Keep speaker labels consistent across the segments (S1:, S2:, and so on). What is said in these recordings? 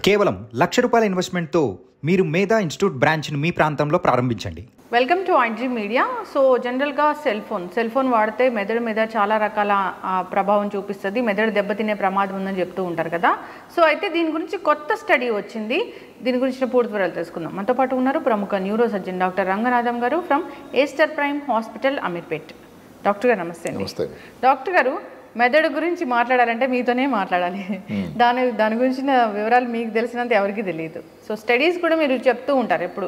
S1: కేవలం ₹1,00,000 ఇన్వెస్ట్మెంట్తో మీరు మేధా ఇన్స్టిట్యూట్ బ్రాంచ్ను మీ ప్రాంతంలో ప్రారంభించండి.
S2: Welcome to IG media. So జనరల్గా సెల్ ఫోన్ వాడితే మెదడు మీద చాలా రకాల ప్రభావం చూపిస్తుంది, మెదడు దెబ్బతినే ప్రమాదం ఉందని చెప్తూ ఉంటారు కదా. సో అయితే దీని గురించి కొత్త స్టడీ వచ్చింది, దీని గురించిన పూర్తి వివరాలు తెలుసుకుందాం. మనతో పాటు ఉన్నారు ప్రముఖ న్యూరో సర్జన్ డాక్టర్ రంగనాథం గారు from Aster prime hospital, Ameerpet. Doctor గారు నమస్తే అండి. డాక్టర్ గారు, మెదడు గురించి మాట్లాడాలంటే మీతోనే మాట్లాడాలి. దాని గురించిన వివరాలు మీకు తెలిసినంత ఎవరికి తెలియదు. సో స్టడీస్ కూడా మీరు చెప్తూ ఉంటారు ఎప్పుడు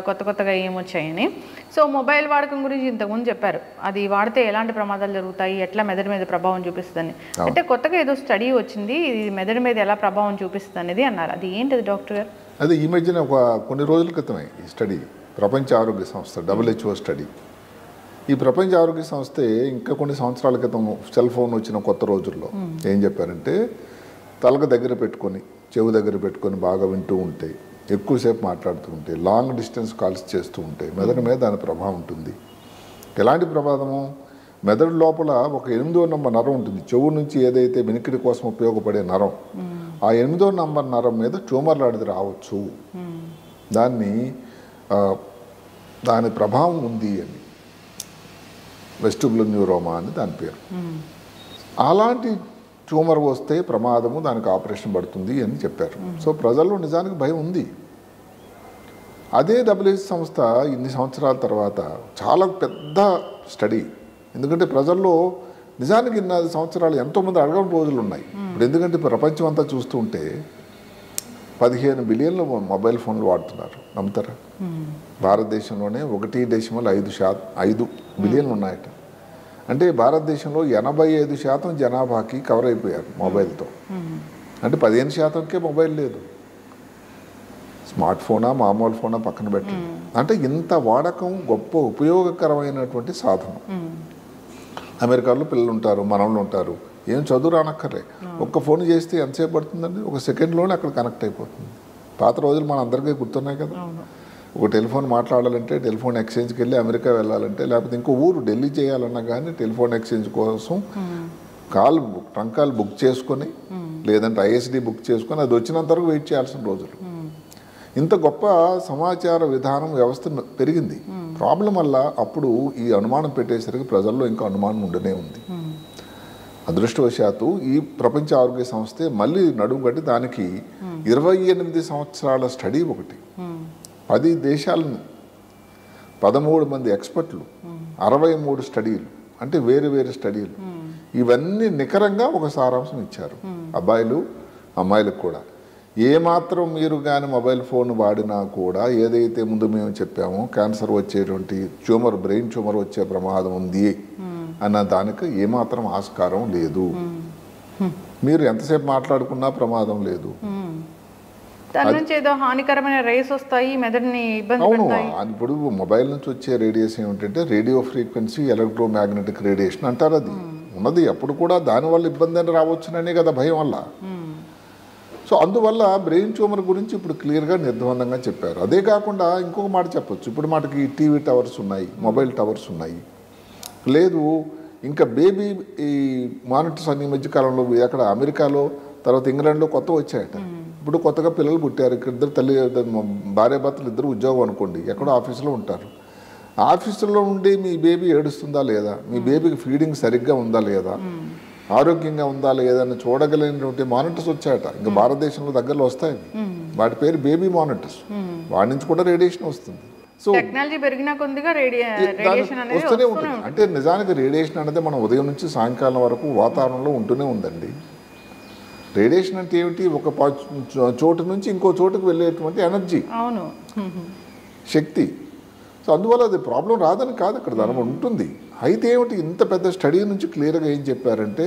S2: కొత్తగా ఏమొచ్చాయని. సో మొబైల్ వాడకం గురించి ఇంతకుముందు చెప్పారు, అది వాడితే ఎలాంటి ప్రమాదాలు జరుగుతాయి, ఎట్లా మెదడు మీద ప్రభావం చూపిస్తుందని. అంటే కొత్తగా ఏదో స్టడీ వచ్చింది, ఇది మెదడు మీద ఎలా ప్రభావం చూపిస్తుంది అనేది అన్నారు. అది ఏంటిది డాక్టర్ గారు?
S3: అది ఈ మధ్యన కొన్ని రోజుల క్రితమే ఈ స్టడీ, ప్రపంచ ఆరోగ్య సంస్థ WHO స్టడీ. ఈ ప్రపంచ ఆరోగ్య సంస్థ ఇంకా కొన్ని సంవత్సరాల క్రితం సెల్ ఫోన్ వచ్చిన కొత్త రోజుల్లో ఏం చెప్పారంటే, తలకు దగ్గర పెట్టుకొని చెవు దగ్గర పెట్టుకొని బాగా వింటూ ఉంటే, ఎక్కువసేపు మాట్లాడుతూ ఉంటే, లాంగ్ డిస్టెన్స్ కాల్స్ చేస్తూ ఉంటే మెదడు మీద దాని ప్రభావం ఉంటుంది. ఎలాంటి ప్రమాదము? మెదడు లోపల ఒక 8వ నంబర్ నరం ఉంటుంది, చెవు నుంచి ఏదైతే వినికిడి కోసం ఉపయోగపడే నరం, ఆ 8వ నంబర్ నరం మీద ట్యూమర్ లాంటిది రావచ్చు, దాని ప్రభావం ఉంది అని. వెస్టిబులర్ న్యూరోమా అని దాని పేరు. అలాంటి ట్యూమర్ వస్తే ప్రమాదము, దానికి ఆపరేషన్ పడుతుంది అని చెప్పారు. సో ప్రజల్లో నిజానికి భయం ఉంది. అదే WHO సంస్థ ఇన్ని సంవత్సరాల తర్వాత చాలా పెద్ద స్టడీ, ఎందుకంటే ప్రజల్లో నిజానికి 4 సంవత్సరాలు ఎంతోమంది అడగని రోజులు ఉన్నాయి. ఇప్పుడు ఎందుకంటే ప్రపంచం అంతా చూస్తూ ఉంటే 15 బిలియన్లు మొబైల్ ఫోన్లు వాడుతున్నారు, నమ్ముతారా? భారతదేశంలోనే 1.5 బిలియన్లు ఉన్నాయట. అంటే భారతదేశంలో 85% జనాభాకి కవర్ అయిపోయారు మొబైల్తో. అంటే 15%కే మొబైల్ లేదు. స్మార్ట్ ఫోనా మామూలు ఫోనా పక్కన పెట్టండి, అంటే ఇంత వాడకం గొప్ప ఉపయోగకరమైనటువంటి సాధనం. అమెరికాలో పిల్లలు ఉంటారు, మనవలు ఉంటారు, ఏం చదువు రానక్కర్లే, ఒక్క ఫోన్ చేస్తే ఎంతసేపు పడుతుందండి? ఒక సెకండ్లోనే అక్కడ కనెక్ట్ అయిపోతుంది. పాత రోజులు మన అందరికీ గుర్తున్నాయి కదా. ఒక టెలిఫోన్ మాట్లాడాలంటే టెలిఫోన్ ఎక్స్చేంజ్కి వెళ్ళి అమెరికా వెళ్ళాలంటే, లేకపోతే ఇంకో ఊరు ఢిల్లీ చేయాలన్నా కానీ టెలిఫోన్ ఎక్స్చేంజ్ కోసం ట్రంక్ కాల్ బుక్ చేసుకొని, లేదంటే ISD బుక్ చేసుకొని అది వచ్చినంత వరకు వెయిట్ చేయాల్సిన రోజులు. ఇంత గొప్ప సమాచార విధానం వ్యవస్థ పెరిగింది. ప్రాబ్లం వల్ల అప్పుడు ఈ అనుమానం పెట్టేసరికి ప్రజల్లో ఇంకా అనుమానం ఉండనే ఉంది. అదృష్టవశాత్తు ఈ ప్రపంచ ఆరోగ్య సంస్థ మళ్ళీ నడుము కట్టి దానికి 28 సంవత్సరాల స్టడీ ఒకటి, 10 దేశాలను 13 మంది ఎక్స్పర్ట్లు, 63 స్టడీలు, అంటే వేరు స్టడీలు, ఇవన్నీ నికరంగా ఒక సారాంశం ఇచ్చారు. అబ్బాయిలు అమ్మాయిలకు కూడా ఏమాత్రం మీరు కానీ మొబైల్ ఫోన్ వాడినా కూడా ఏదైతే ముందు మేము చెప్పామో క్యాన్సర్ వచ్చేటువంటి ట్యూమర్, బ్రెయిన్ ట్యూమర్ వచ్చే ప్రమాదం ఉంది అన్న దానికి ఏమాత్రం ఆస్కారం లేదు. మీరు ఎంతసేపు మాట్లాడుకున్నా ప్రమాదం లేదు. ఇప్పుడు మొబైల్ నుంచి వచ్చే రేడియేషన్ ఏమిటంటే రేడియో ఫ్రీక్వెన్సీ ఎలక్ట్రోమాగ్నెటిక్ రేడియేషన్ అంటారు. అది ఉన్నది అప్పుడు కూడా, దానివల్ల ఇబ్బంది అని రావచ్చుననే కదా భయం వల్ల. సో అందువల్ల బ్రెయిన్ ట్యూమర్ గురించి ఇప్పుడు క్లియర్గా నిర్ద్వందంగా చెప్పారు. అదే కాకుండా ఇంకొక మాట చెప్పొచ్చు, ఇప్పుడు మనకి టీవీ టవర్స్ ఉన్నాయి, మొబైల్ టవర్స్ ఉన్నాయి, లేదు ఇంకా బేబీ ఈ మానిటర్స్ అన్ని మధ్య కాలంలో అక్కడ అమెరికాలో, తర్వాత ఇంగ్లాండ్లో కొత్త వచ్చాయట. ఇప్పుడు కొత్తగా పిల్లలు పుట్టారు, ఇద్దరు భార్యాభర్తలు ఇద్దరు ఉద్యోగం అనుకోండి, ఎక్కడో ఆఫీసులో ఉంటారు. ఆఫీసులో ఉండి మీ బేబీ ఏడుస్తుందా లేదా, మీ బేబీకి ఫీడింగ్ సరిగ్గా ఉందా లేదా, ఆరోగ్యంగా ఉందా లేదా అని చూడగలిగినటువంటి మానిటర్స్ వచ్చాయట. ఇంకా భారతదేశంలో దగ్గరలో వస్తాయి, వాటి పేరు బేబీ మానిటర్స్. వాటి నుంచి కూడా రేడియేషన్ వస్తుంది. సో
S2: టెక్నాలజీ పెరిగిన కొద్దిగా రేడియేషన్ అనేది
S3: వస్తూనే ఉంటుంది. అంటే నిజానికి రేడియేషన్ అనేది మనం ఉదయం నుంచి సాయంకాలం వరకు వాతావరణంలో ఉంటూనే ఉందండి. రేడియేషన్ అంటే ఏమిటి? ఒక చోటు నుంచి ఇంకో చోటుకు వెళ్ళేటువంటి ఎనర్జీ, శక్తి. సో అందువల్ల అది ప్రాబ్లం రాదని కాదు, అక్కడ దాని ఉంటుంది. అయితే ఏమిటి, ఇంత పెద్ద స్టడీ నుంచి క్లియర్గా ఏం చెప్పారంటే,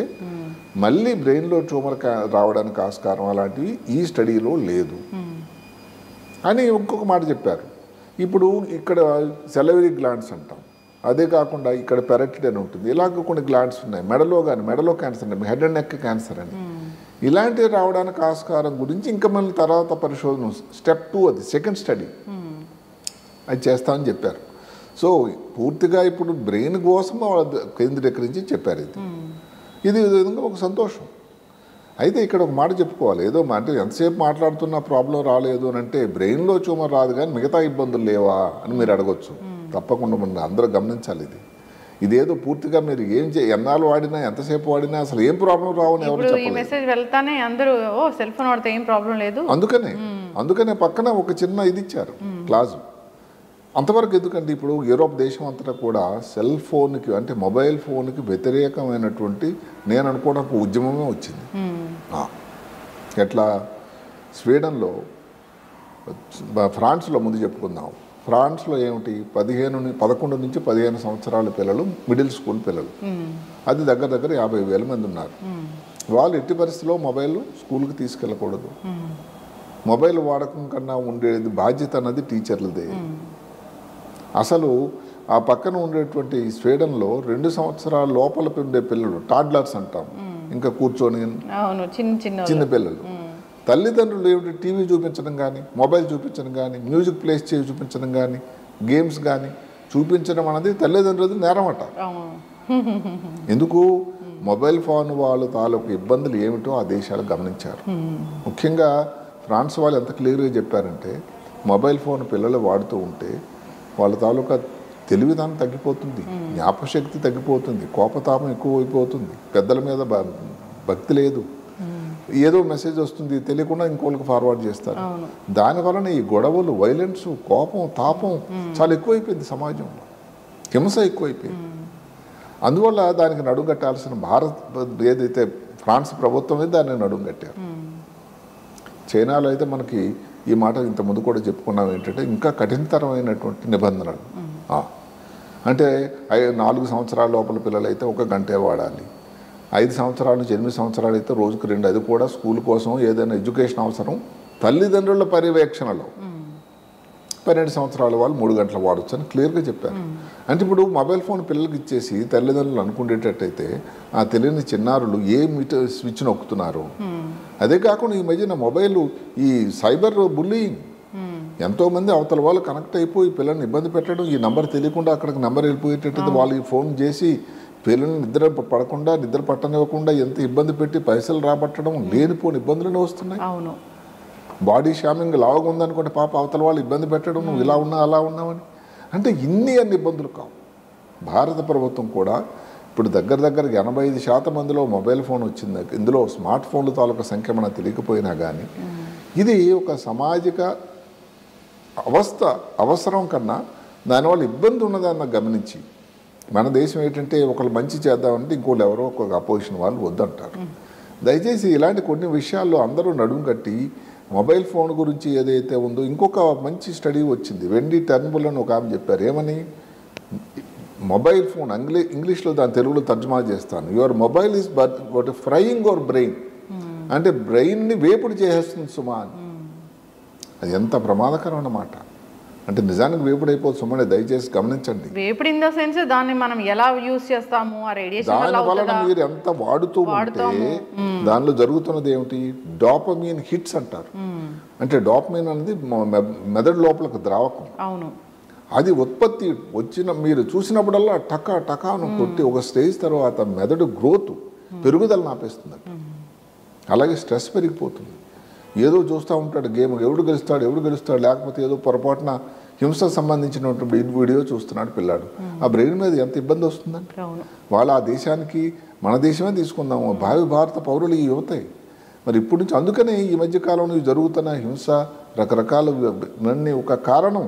S3: మళ్ళీ బ్రెయిన్లో ట్యూమర్ రావడానికి ఆస్కారం అలాంటివి ఈ స్టడీలో లేదు అని ఇంకొక మాట చెప్పారు. ఇప్పుడు ఇక్కడ సెలవరీ గ్లాండ్స్ అంటాం, అదే కాకుండా ఇక్కడ పెరటిడ్ అని ఉంటుంది, ఇలాగ కొన్ని గ్లాండ్స్ ఉన్నాయి. మెడలో క్యాన్సర్ అని, హెడ్ అండ్ నెక్ క్యాన్సర్ అని, ఇలాంటివి రావడానికి ఆస్కారం గురించి ఇంకా మళ్ళీ తర్వాత పరిశోధన స్టెప్ 2, అది సెకండ్ స్టడీ, అది చేస్తామని చెప్పారు. సో పూర్తిగా ఇప్పుడు బ్రెయిన్ కోసం కేంద్రీకరించి చెప్పారు. ఇది విధంగా ఒక సంతోషం. అయితే ఇక్కడ ఒక మాట చెప్పుకోవాలి, ఏదో అంటే ఎంతసేపు మాట్లాడుతున్న ప్రాబ్లం రాలేదు అని అంటే బ్రెయిన్లో ట్యూమర్ రాదు కానీ మిగతా ఇబ్బందులు లేవా అని మీరు అడగొచ్చు. తప్పకుండా మనం అందరూ గమనించాలి. ఇదేదో పూర్తిగా మీరు ఎన్నాళ్ళు వాడినా ఎంతసేపు వాడినా అసలు ఏం ప్రాబ్లం రావని ఎవరు చెప్పలేదు.
S2: మెసేజ్ వెళ్తానే అందరూ సెల్ ఫోన్ వాడితే ఏం ప్రాబ్లం లేదు.
S3: అందుకనే పక్కన ఒక చిన్న ఇది ఇచ్చారు క్లాసు. అంతవరకు ఎందుకంటే ఇప్పుడు యూరోప్ దేశం అంతటా కూడా సెల్ ఫోన్కి అంటే మొబైల్ ఫోన్కి వ్యతిరేకమైనటువంటి నేను అనుకోవడం ఒక ఉద్యమమే వచ్చింది. ఎట్లా స్వీడన్లో, ఫ్రాన్స్లో ముందు చెప్పుకుందాం. ఫ్రాన్స్లో ఏమిటి 11 నుంచి 15 సంవత్సరాల పిల్లలు, మిడిల్ స్కూల్ పిల్లలు, అది దగ్గర 50,000 మంది ఉన్నారు. వాళ్ళు ఎట్టి పరిస్థితిలో మొబైల్ స్కూల్కి తీసుకెళ్ళకూడదు. మొబైల్ వాడకం కన్నా ఉండేది బాధ్యత అన్నది టీచర్లదే. అసలు ఆ పక్కన ఉండేటువంటి స్వీడన్లో 2 సంవత్సరాల లోపల ఉండే పిల్లలు, టాడ్లర్స్ అంటాం, ఇంకా కూర్చొని చిన్న పిల్లలు, తల్లిదండ్రులు ఏమిటి టీవీ చూపించడం కానీ, మొబైల్ చూపించడం కానీ, మ్యూజిక్ ప్లేస్ చేసి చూపించడం కానీ, గేమ్స్ కానీ చూపించడం అనేది తల్లిదండ్రులది నేరమట. ఎందుకు? మొబైల్ ఫోన్ వాళ్ళ తాలూకు ఇబ్బందులు ఏమిటో ఆ దేశాలు గమనించారు. ముఖ్యంగా ఫ్రాన్స్ వాళ్ళు ఎంత క్లియర్గా చెప్పారంటే మొబైల్ ఫోన్ పిల్లలు వాడుతూ ఉంటే వాళ్ళ తాలూకా తెలివిదానం తగ్గిపోతుంది, జ్ఞాపశక్తి తగ్గిపోతుంది, కోపతాపం ఎక్కువైపోతుంది, పెద్దల మీద భక్తి లేదు, ఏదో మెసేజ్ వస్తుంది తెలియకుండా ఇంకోళ్ళకి ఫార్వర్డ్ చేస్తారు. దానివలన ఈ గొడవలు, వైలెన్స్, కోపం, తాపం చాలా ఎక్కువైపోయింది సమాజంలో, హింస ఎక్కువైపోయింది. అందువల్ల దానికి నడుంగట్టాల్సిన భారత్ ఏదైతే ఫ్రాన్స్ ప్రభుత్వమే దాన్ని నడుంగట్టారు. చైనాలో అయితే మనకి ఈ మాట ఇంతకుముందు కూడా చెప్పుకున్నాం ఏంటంటే ఇంకా కఠినతరమైనటువంటి నిబంధనలు. అంటే 4 సంవత్సరాల లోపల పిల్లలైతే 1 గంటే వాడాలి, 5 సంవత్సరాల నుంచి 8 సంవత్సరాలు అయితే రోజుకు 2, అది కూడా స్కూల్ కోసం ఏదైనా ఎడ్యుకేషన్ అవసరం, తల్లిదండ్రుల పర్యవేక్షణలో 12 సంవత్సరాల వాళ్ళు 3 గంటలు వాడచ్చు అని క్లియర్గా చెప్పారు. అంటే ఇప్పుడు మొబైల్ ఫోన్ పిల్లలకి ఇచ్చేసి తల్లిదండ్రులు అనుకునేటట్టయితే ఆ తెలియని చిన్నారులు ఏ మీటర్ స్విచ్ నొక్కుతున్నారు. అదే కాకుండా ఈ మధ్యన మొబైల్ ఈ సైబర్ బుల్లింగ్, ఎంతోమంది అవతల వాళ్ళు కనెక్ట్ అయిపోయి పిల్లల్ని ఇబ్బంది పెట్టడం, ఈ నెంబర్ తెలియకుండా అక్కడికి నెంబర్ వెళ్ళిపోయేటట్టు వాళ్ళకి ఫోన్ చేసి పిల్లల్ని నిద్ర పట్టనివ్వకుండా ఎంత ఇబ్బంది పెట్టి పైసలు రాబట్టడం, లేనిపోని ఇబ్బందులు వస్తున్నాయి. బాడీ షామింగ్ లావుగా ఉందనుకుంటే పాప అవతల వాళ్ళు ఇబ్బంది పెట్టడం, నువ్వు ఇలా ఉన్నా అలా ఉన్నావని. అంటే అన్ని ఇబ్బందులు కావు. భారత ప్రభుత్వం కూడా ఇప్పుడు దగ్గర 85% మందిలో మొబైల్ ఫోన్ వచ్చింది. ఇందులో స్మార్ట్ ఫోన్ల తాలూకా సంఖ్య మనకు తెలియకపోయినా కానీ ఇది ఒక సామాజిక అవసరం కన్నా దానివల్ల ఇబ్బంది ఉన్నదాన్ని గమనించి, మన దేశం ఏంటంటే ఒకళ్ళు మంచి చేద్దామంటే ఇంకోళ్ళు ఎవరో ఒక అపోజిషన్ వాళ్ళు వద్దంటారు. దయచేసి ఇలాంటి కొన్ని విషయాల్లో అందరూ నడుము కట్టి మొబైల్ ఫోన్ గురించి ఏదైతే ఉందో, ఇంకొక మంచి స్టడీ వచ్చింది, వెండీ టర్న్బుల్ అని ఒక ఆమె చెప్పారు. ఏమని? మొబైల్ ఫోన్ ఇంగ్లీష్లో దాని తెలుగులో తర్జుమా చేస్తాను. Your mobile is but frying your brain, అంటే బ్రెయిన్ని వేపుడు చేసేస్తుంది సుమా అని. అది ఎంత ప్రమాదకరమైన మాట. అంటే నిజానికి వేపుడు అయిపోతుంది సుమా, దయచేసి గమనించండి.
S2: వేపుడు ఇన్ ద సెన్స్ దాన్ని మనం ఎలా యూస్ చేస్తాము, ఆ రేడియేషన్
S3: దానివల్ల మీరు ఎంత వాడుతూ ఉంటే దానిలో జరుగుతున్నది ఏమిటి? డోపమీన్ హిట్స్ అంటారు. అంటే డోపమీన్ అనేది మెదడు లోపలకు ద్రావకం.
S2: అవును,
S3: అది ఉత్పత్తి వచ్చిన మీరు చూసినప్పుడల్లా టకాను కొట్టి ఒక స్టేజ్ తర్వాత మెదడు గ్రోత్ పెరుగుదల ఆపేస్తుంది. అలాగే స్ట్రెస్ పెరిగిపోతుంది. ఏదో చూస్తూ ఉంటాడు గేమ్, ఎవడు గెలుస్తాడు, లేకపోతే ఏదో పొరపాటున హింసకు సంబంధించినటువంటి వీడియో చూస్తున్నాడు పిల్లాడు. ఆ బ్రెయిన్ మీద ఎంత ఇబ్బంది వస్తుందండి. వాళ్ళు ఆ దేశానికి, మన దేశమే తీసుకుందాము, భావి భారత పౌరులు ఈ యువతే. మరి ఇప్పటి నుంచి అందుకనే ఈ మధ్యకాలంలో జరుగుతున్న హింస రకరకాల ఒక కారణం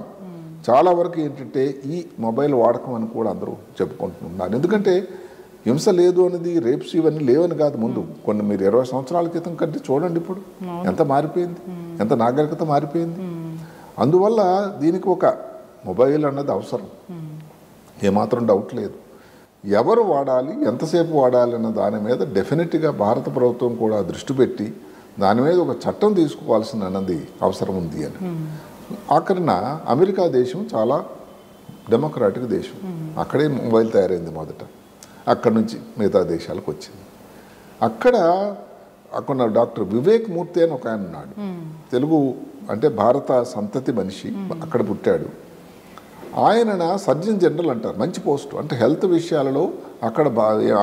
S3: చాలా వరకు ఏంటంటే ఈ మొబైల్ వాడకం అని కూడా అందరూ చెప్పుకుంటున్నారు. ఎందుకంటే హింస లేదు అనేది, రేప్స్ ఇవన్నీ లేవని కాదు. ముందు కొన్ని మీరు 20 సంవత్సరాల క్రితం కంటే చూడండి ఇప్పుడు ఎంత మారిపోయింది, ఎంత నాగరికత మారిపోయింది. అందువల్ల దీనికి ఒక మొబైల్ అన్నది అవసరం, ఏమాత్రం డౌట్ లేదు. ఎవరు వాడాలి, ఎంతసేపు వాడాలి అన్న దాని మీద డెఫినెట్గా భారత ప్రభుత్వం కూడా దృష్టి పెట్టి దాని మీద ఒక చట్టం తీసుకోవాల్సిన అన్నది అవసరం ఉంది అని. ఆఖరిన అమెరికా దేశం చాలా డెమోక్రాటిక్ దేశం, అక్కడే మొబైల్ తయారైంది మొదట, అక్కడి నుంచి మిగతా దేశాలకు వచ్చింది. అక్కడ డాక్టర్ వివేక్ మూర్తి అని ఒక ఆయన ఉన్నాడు, తెలుగు అంటే భారత సంతతి మనిషి, అక్కడ పుట్టాడు. ఆయన సర్జన్ జనరల్ అంటారు, మంచి పోస్టు. అంటే హెల్త్ విషయాలలో అక్కడ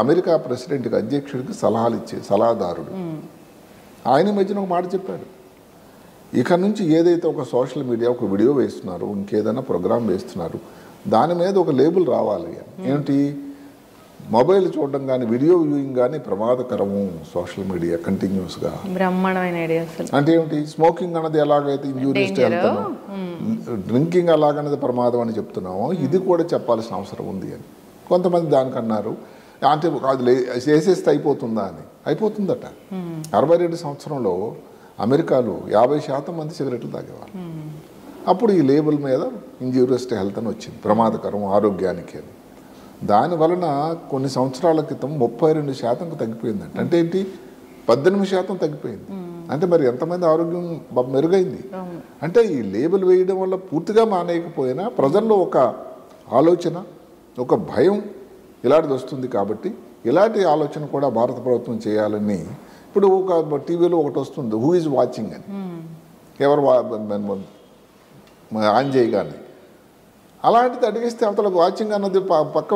S3: అమెరికా ప్రెసిడెంట్కి, అధ్యక్షుడికి సలహాలు ఇచ్చే సలహాదారుడు. ఆయన మధ్యన ఒక మాట చెప్పాడు, ఇక నుంచి ఏదైతే ఒక సోషల్ మీడియా ఒక వీడియో వేస్తున్నారు, ఇంకేదైనా ప్రోగ్రామ్ వేస్తున్నారు, దాని మీద ఒక లేబుల్ రావాలి. ఏంటి, మొబైల్ చూడడం కానీ వీడియో వ్యూయింగ్ కానీ ప్రమాదకరము సోషల్ మీడియా కంటిన్యూస్గా.
S2: బ్రహ్మాండమైన ఐడియా అసలు.
S3: అంటే ఏమిటి, స్మోకింగ్ అన్నది ఎలాగైతే ఇంజూరియస్ టు హెల్త్, డ్రింకింగ్ అలాగన్నది ప్రమాదం అని చెప్తున్నామో, ఇది కూడా చెప్పాల్సిన అవసరం ఉంది అని కొంతమంది దానికి అన్నారు. అంటే అది చేసేస్తే అయిపోతుందా అని. అయిపోతుందట. 62 సంవత్సరంలో అమెరికాలో 50% మంది సిగరెట్లు తాగేవాళ్ళు. అప్పుడు ఈ లేబుల్ మీద ఇంజూరియస్ టు హెల్త్ అని వచ్చింది, ప్రమాదకరం ఆరోగ్యానికి అని. దానివలన కొన్ని సంవత్సరాల క్రితం 32% తగ్గిపోయిందంట. అంటే ఏంటి, 18% తగ్గిపోయింది. అంటే మరి ఎంతమంది ఆరోగ్యం మెరుగైంది. అంటే ఈ లేబుల్ వేయడం వల్ల పూర్తిగా మానేయకపోయినా ప్రజల్లో ఒక ఆలోచన, ఒక భయం ఇలాంటిది వస్తుంది. కాబట్టి ఇలాంటి ఆలోచన కూడా భారత ప్రభుత్వం చేయాలని. ఇప్పుడు ఒక టీవీలో ఒకటి వస్తుంది, హూ ఈజ్ వాచింగ్ అని, ఎవరు ఆన్ చేయగానే. అలాంటిది అడిగిస్తే అవతల వాచింగ్ అన్నది పక్క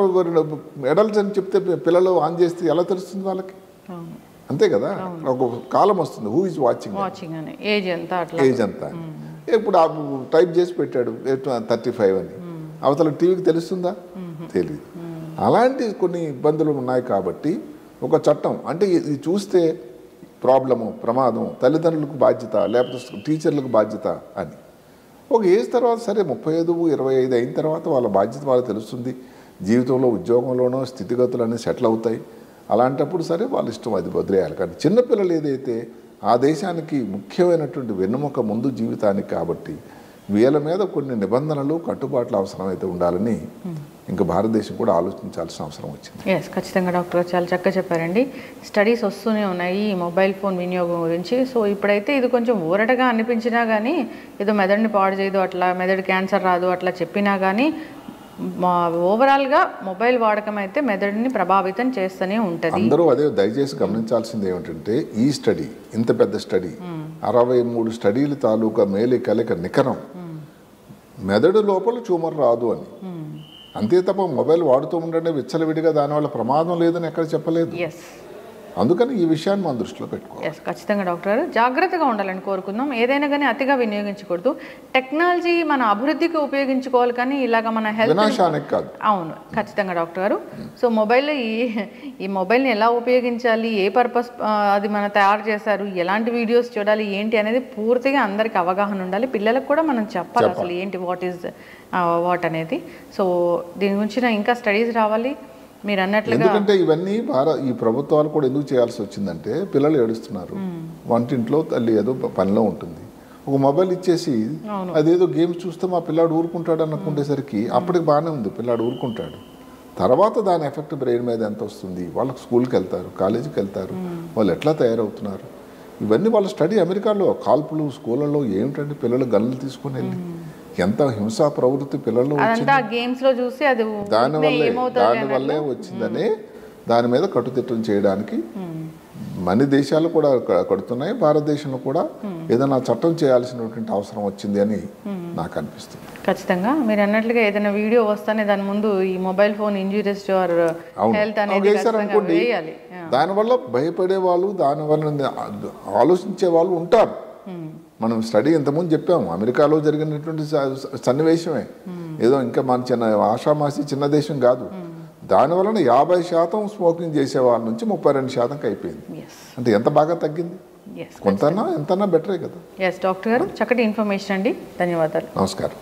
S3: ఎడల్ట్స్ అని చెప్తే పిల్లలు ఆన్ చేస్తే ఎలా తెలుస్తుంది వాళ్ళకి? అంతే కదా. ఒక కాలం వస్తుంది, హూ ఈజ్ వాచింగ్,
S2: ఏజ్ ఎంత,
S3: ఇప్పుడు టైప్ చేసి పెట్టాడు 35 అని, అవతల టీవీకి తెలుస్తుందా? తెలియదు. అలాంటి కొన్ని ఇబ్బందులు ఉన్నాయి. కాబట్టి ఒక చట్టం అంటే ఇది చూస్తే ప్రాబ్లము, ప్రమాదం, తల్లిదండ్రులకు బాధ్యత, లేకపోతే టీచర్లకు బాధ్యత అని. ఒక ఏజ్ తర్వాత సరే 35, 25 అయిన తర్వాత వాళ్ళ బాధ్యత వాళ్ళకి తెలుస్తుంది. జీవితంలో ఉద్యోగంలోనో స్థితిగతులు అనేవి సెటిల్ అవుతాయి. అలాంటప్పుడు సరే వాళ్ళ ఇష్టం, అది వదిలేయాలి. కానీ చిన్నపిల్లలు ఏదైతే ఆ దేశానికి ముఖ్యమైనటువంటి వెన్నెముక ముందు జీవితానికి, కాబట్టి వీళ్ళ మీద కొన్ని నిబంధనలు, కట్టుబాట్లు అవసరమైతే ఉండాలని ఇంకా భారతదేశం కూడా ఆలోచించాల్సిన అవసరం వచ్చింది.
S2: ఎస్, ఖచ్చితంగా డాక్టర్ గారు చాలా చక్కగా చెప్పారండి. స్టడీస్ వస్తూనే ఉన్నాయి ఈ మొబైల్ ఫోన్ వినియోగం గురించి. సో ఇప్పుడైతే ఇది కొంచెం ఊరటగా అనిపించినా కానీ, ఏదో మెదడుని పాడు చేయదు, అట్లా మెదడు క్యాన్సర్ రాదు అట్లా చెప్పినా కానీ, ఓవరాల్గా మొబైల్ వాడకం అయితే మెదడుని ప్రభావితం చేస్తూనే ఉంటుంది.
S3: అందరూ అదే దయచేసి గమనించాల్సింది ఏమిటంటే, ఈ స్టడీ ఇంత పెద్ద స్టడీ 63 స్టడీలు తాలూకా మేలి కలిక నికరం మెదడు లోపల ట్యూమర్ రాదు అని. అంతే తప్ప మొబైల్ వాడుతూ ఉండండి విచ్చలవిడిగా దానివల్ల ప్రమాదం లేదని ఎక్కడ చెప్పలేదు. అందుకని ఈ విషయాన్ని మన దృష్టిలో పెట్టుకోవాలి.
S2: ఎస్, ఖచ్చితంగా డాక్టర్ గారు జాగ్రత్తగా ఉండాలని కోరుకుందాం. ఏదైనా కానీ అతిగా వినియోగించకూడదు. టెక్నాలజీ మన అభివృద్ధికి ఉపయోగించుకోవాలి, కానీ ఇలాగ మన హెల్త్
S3: వినాశానికి కాదు.
S2: అవును, ఖచ్చితంగా డాక్టర్ గారు. సో మొబైల్లో ఈ మొబైల్ని ఎలా ఉపయోగించాలి, ఏ పర్పస్ అది మన తయారు చేశారు, ఎలాంటి వీడియోస్ చూడాలి ఏంటి అనేది పూర్తిగా అందరికి అవగాహన ఉండాలి. పిల్లలకు కూడా మనం చెప్పాలి అసలు ఏంటి, వాట్ అనేది. సో దీని గురించి ఇంకా స్టడీస్ రావాలి మీరు అన్నట్లుగా.
S3: ఎందుకంటే ఇవన్నీ ఈ ప్రభుత్వాలు కూడా ఎందుకు చేయాల్సి వచ్చిందంటే, పిల్లలు ఏడుస్తున్నారు, వంటింట్లో తల్లి ఏదో పనిలో ఉంటుంది, ఒక మొబైల్ ఇచ్చేసి అదేదో గేమ్స్ చూస్తే మా పిల్లాడు ఊరుకుంటాడు అనుకుంటేసరికి అప్పటికి బాగానే ఉంది, పిల్లాడు ఊరుకుంటాడు. తర్వాత దాని ఎఫెక్ట్ బ్రెయిన్ మీద ఎంత వస్తుంది, వాళ్ళకి స్కూల్కి వెళ్తారు, కాలేజీకి వెళ్తారు, వాళ్ళు ఎట్లా తయారవుతున్నారు, ఇవన్నీ వాళ్ళ స్టడీ. అమెరికాలో కాల్పులు స్కూళ్ళలో ఏమిటంటే పిల్లలు గన్నులు తీసుకుని వెళ్ళి ఎంత హింసా ప్రవృత్తి పిల్లల్లో దానివల్లే వచ్చిందని దాని మీద కట్టుదిట్టం చేయడానికి మన దేశాలు కూడా కడుతున్నాయి. భారతదేశంలో కూడా ఏదైనా చట్టం చేయాల్సినటువంటి అవసరం వచ్చింది అని నాకు అనిపిస్తుంది.
S2: ఖచ్చితంగా మీరు అన్నట్లుగా ఏదైనా వీడియో వస్తానే దాని ముందు ఈ mobile phone injurious to our health అనేది వేయాలి.
S3: దానివల్ల భయపడే వాళ్ళు, దానివల్ల ఆలోచించే వాళ్ళు ఉంటారు. మనం స్టడీ ఇంతకుముందు చెప్పాము, అమెరికాలో జరిగినటువంటి సన్నివేశమే, ఏదో ఇంకా మన చిన్న ఆషామాసి చిన్న దేశం కాదు. దానివలన 50% స్మోకింగ్ చేసే వాళ్ళ నుంచి 32%కి అయిపోయింది. అంటే ఎంత బాగా తగ్గింది, కొంతనా ఎంతనా బెటరే కదా.
S2: డాక్టర్ గారు చక్కటి ఇన్ఫర్మేషన్ అండి, ధన్యవాదాలు.
S3: నమస్కారం.